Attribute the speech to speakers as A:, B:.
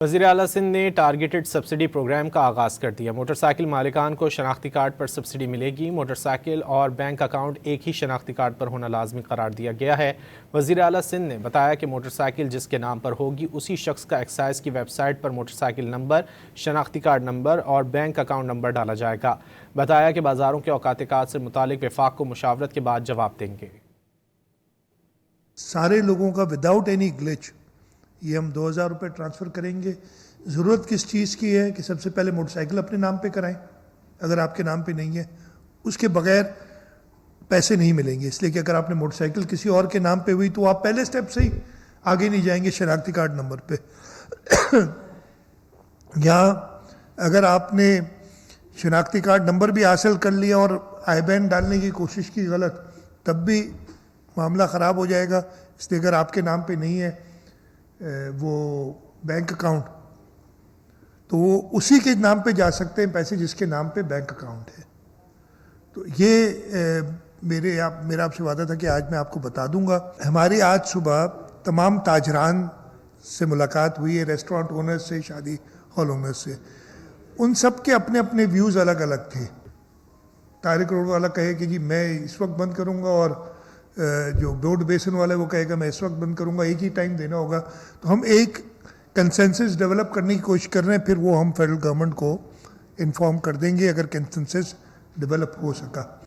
A: वज़ीर आला सिंध ने टारगेटेड सब्सिडी प्रोग्राम का आगाज़ कर दिया। मोटरसाइकिल मालिकान को शनाख्ती कार्ड पर सब्सिडी मिलेगी। मोटरसाइकिल और बैंक अकाउंट एक ही शनाख्ती कार्ड पर होना लाजमी करार दिया गया है। वज़ीर आला सिंध ने बताया कि मोटरसाइकिल जिसके नाम पर होगी उसी शख्स का एक्साइज की वेबसाइट पर मोटरसाइकिल नंबर, शनाख्ती कार्ड नंबर और बैंक अकाउंट नंबर डाला जाएगा। बताया कि बाज़ारों के औकात से मुतालिक वफाक को मुशावरत के बाद जवाब देंगे।
B: सारे लोगों का विदाउट एनी ग्लिच ये हम 2000 रुपये ट्रांसफ़र करेंगे। ज़रूरत किस चीज़ की है कि सबसे पहले मोटरसाइकिल अपने नाम पे कराएं, अगर आपके नाम पे नहीं है उसके बगैर पैसे नहीं मिलेंगे। इसलिए कि अगर आपने मोटरसाइकिल किसी और के नाम पे हुई तो आप पहले स्टेप से ही आगे नहीं जाएंगे शनाख्ती कार्ड नंबर पे। या अगर आपने शनाख्ती कार्ड नंबर भी हासिल कर लिया और IBAN डालने की कोशिश की गलत, तब भी मामला ख़राब हो जाएगा। इसलिए अगर आपके नाम पे नहीं है वो बैंक अकाउंट, तो वो उसी के नाम पे जा सकते हैं पैसे जिसके नाम पे बैंक अकाउंट है। तो ये मेरा आपसे वादा था कि आज मैं आपको बता दूंगा। हमारी आज सुबह तमाम ताजरान से मुलाकात हुई है, रेस्टोरेंट ओनर्स से, शादी हॉल ओनर्स से। उन सब के अपने अपने व्यूज़ अलग अलग थे। तारिक रोड वाला कहे कि जी मैं इस वक्त बंद करूंगा, और जो ब्रॉड बेसन वाला है वो कहेगा मैं इस वक्त बंद करूंगा, एक ही टाइम देना होगा। तो हम एक कंसेंसस डेवलप करने की कोशिश कर रहे हैं, फिर वो हम फेडरल गवर्नमेंट को इन्फॉर्म कर देंगे अगर कंसेंसस डेवलप हो सका।